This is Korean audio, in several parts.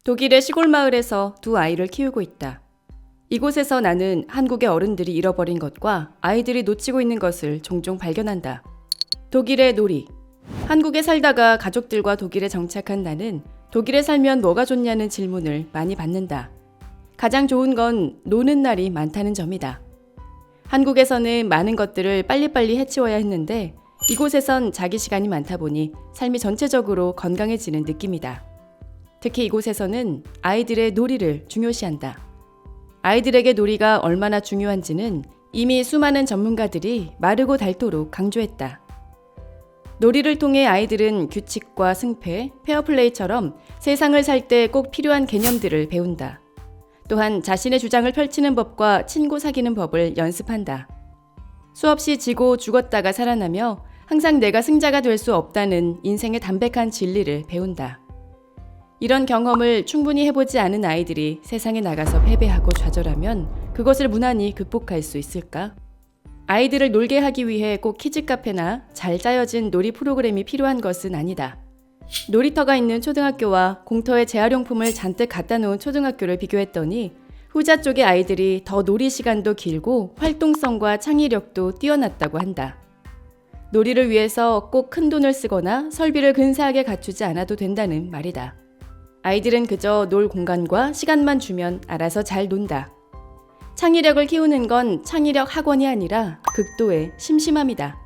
독일의 시골 마을에서 두 아이를 키우고 있다. 이곳에서 나는 한국의 어른들이 잃어버린 것과 아이들이 놓치고 있는 것을 종종 발견한다. 독일의 놀이. 한국에 살다가 가족들과 독일에 정착한 나는 독일에 살면 뭐가 좋냐는 질문을 많이 받는다. 가장 좋은 건 노는 날이 많다는 점이다. 한국에서는 많은 것들을 빨리빨리 해치워야 했는데 이곳에선 자기 시간이 많다 보니 삶이 전체적으로 건강해지는 느낌이다. 특히 이곳에서는 아이들의 놀이를 중요시한다. 아이들에게 놀이가 얼마나 중요한지는 이미 수많은 전문가들이 마르고 닳도록 강조했다. 놀이를 통해 아이들은 규칙과 승패, 페어플레이처럼 세상을 살 때 꼭 필요한 개념들을 배운다. 또한 자신의 주장을 펼치는 법과 친구 사귀는 법을 연습한다. 수없이 지고 죽었다가 살아나며 항상 내가 승자가 될 수 없다는 인생의 담백한 진리를 배운다. 이런 경험을 충분히 해보지 않은 아이들이 세상에 나가서 패배하고 좌절하면 그것을 무난히 극복할 수 있을까? 아이들을 놀게 하기 위해 꼭 키즈 카페나 잘 짜여진 놀이 프로그램이 필요한 것은 아니다. 놀이터가 있는 초등학교와 공터에 재활용품을 잔뜩 갖다 놓은 초등학교를 비교했더니 후자 쪽의 아이들이 더 놀이 시간도 길고 활동성과 창의력도 뛰어났다고 한다. 놀이를 위해서 꼭 큰 돈을 쓰거나 설비를 근사하게 갖추지 않아도 된다는 말이다. 아이들은 그저 놀 공간과 시간만 주면 알아서 잘 논다. 창의력을 키우는 건 창의력 학원이 아니라 극도의 심심함이다.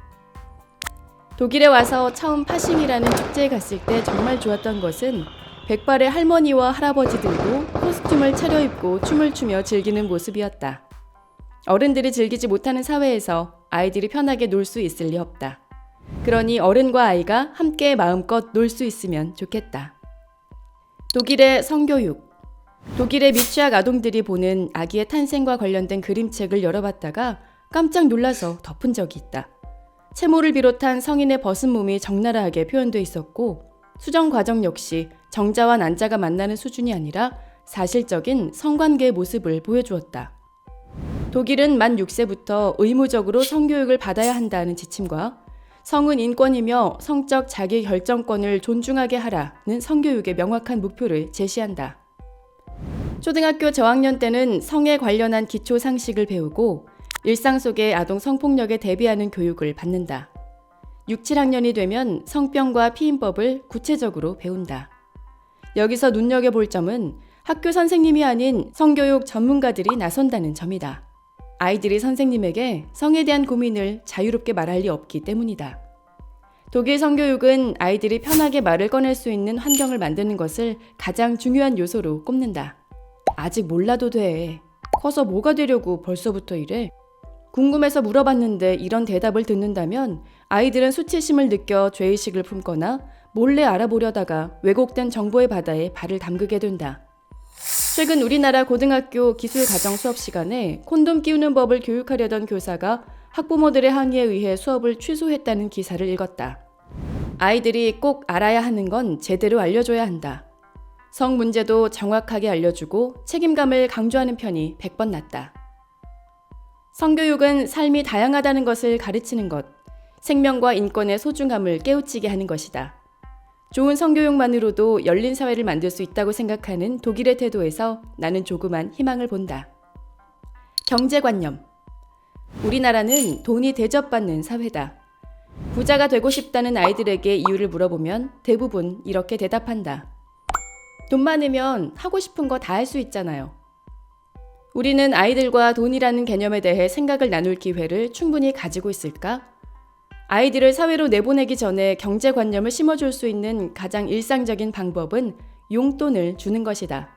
독일에 와서 처음 파싱이라는 축제에 갔을 때 정말 좋았던 것은 백발의 할머니와 할아버지들도 코스튬을 차려입고 춤을 추며 즐기는 모습이었다. 어른들이 즐기지 못하는 사회에서 아이들이 편하게 놀 수 있을 리 없다. 그러니 어른과 아이가 함께 마음껏 놀 수 있으면 좋겠다. 독일의 성교육. 독일의 미취학 아동들이 보는 아기의 탄생과 관련된 그림책을 열어봤다가 깜짝 놀라서 덮은 적이 있다. 채모를 비롯한 성인의 벗은 몸이 적나라하게 표현돼 있었고 수정 과정 역시 정자와 난자가 만나는 수준이 아니라 사실적인 성관계의 모습을 보여주었다. 독일은 만 6세부터 의무적으로 성교육을 받아야 한다는 지침과 성은 인권이며 성적 자기 결정권을 존중하게 하라는 성교육의 명확한 목표를 제시한다. 초등학교 저학년 때는 성에 관련한 기초 상식을 배우고 일상 속의 아동 성폭력에 대비하는 교육을 받는다. 6, 7학년이 되면 성병과 피임법을 구체적으로 배운다. 여기서 눈여겨볼 점은 학교 선생님이 아닌 성교육 전문가들이 나선다는 점이다. 아이들이 선생님에게 성에 대한 고민을 자유롭게 말할 리 없기 때문이다. 독일 성교육은 아이들이 편하게 말을 꺼낼 수 있는 환경을 만드는 것을 가장 중요한 요소로 꼽는다. 아직 몰라도 돼. 커서 뭐가 되려고 벌써부터 이래? 궁금해서 물어봤는데 이런 대답을 듣는다면 아이들은 수치심을 느껴 죄의식을 품거나 몰래 알아보려다가 왜곡된 정보의 바다에 발을 담그게 된다. 최근 우리나라 고등학교 기술가정 수업 시간에 콘돔 끼우는 법을 교육하려던 교사가 학부모들의 항의에 의해 수업을 취소했다는 기사를 읽었다. 아이들이 꼭 알아야 하는 건 제대로 알려줘야 한다. 성 문제도 정확하게 알려주고 책임감을 강조하는 편이 100번 낫다. 성교육은 삶이 다양하다는 것을 가르치는 것, 생명과 인권의 소중함을 깨우치게 하는 것이다. 좋은 성교육만으로도 열린 사회를 만들 수 있다고 생각하는 독일의 태도에서 나는 조그만 희망을 본다. 경제관념. 우리나라는 돈이 대접받는 사회다. 부자가 되고 싶다는 아이들에게 이유를 물어보면 대부분 이렇게 대답한다. 돈 많으면 하고 싶은 거 다 할 수 있잖아요. 우리는 아이들과 돈이라는 개념에 대해 생각을 나눌 기회를 충분히 가지고 있을까? 아이들을 사회로 내보내기 전에 경제관념을 심어줄 수 있는 가장 일상적인 방법은 용돈을 주는 것이다.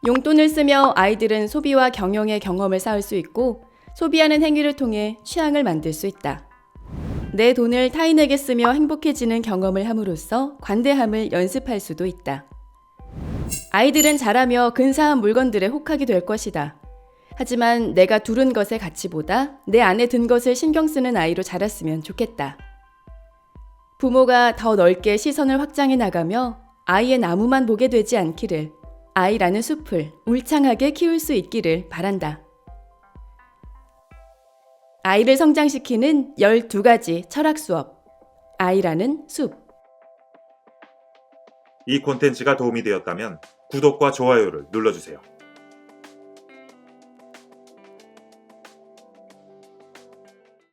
용돈을 쓰며 아이들은 소비와 경영의 경험을 쌓을 수 있고 소비하는 행위를 통해 취향을 만들 수 있다. 내 돈을 타인에게 쓰며 행복해지는 경험을 함으로써 관대함을 연습할 수도 있다. 아이들은 자라며 근사한 물건들에 혹하게 될 것이다. 하지만 내가 두른 것의 가치보다 내 안에 든 것을 신경 쓰는 아이로 자랐으면 좋겠다. 부모가 더 넓게 시선을 확장해 나가며 아이의 나무만 보게 되지 않기를, 아이라는 숲을 울창하게 키울 수 있기를 바란다. 아이를 성장시키는 12가지 철학 수업. 아이라는 숲. 이 콘텐츠가 도움이 되었다면 구독과 좋아요를 눌러주세요.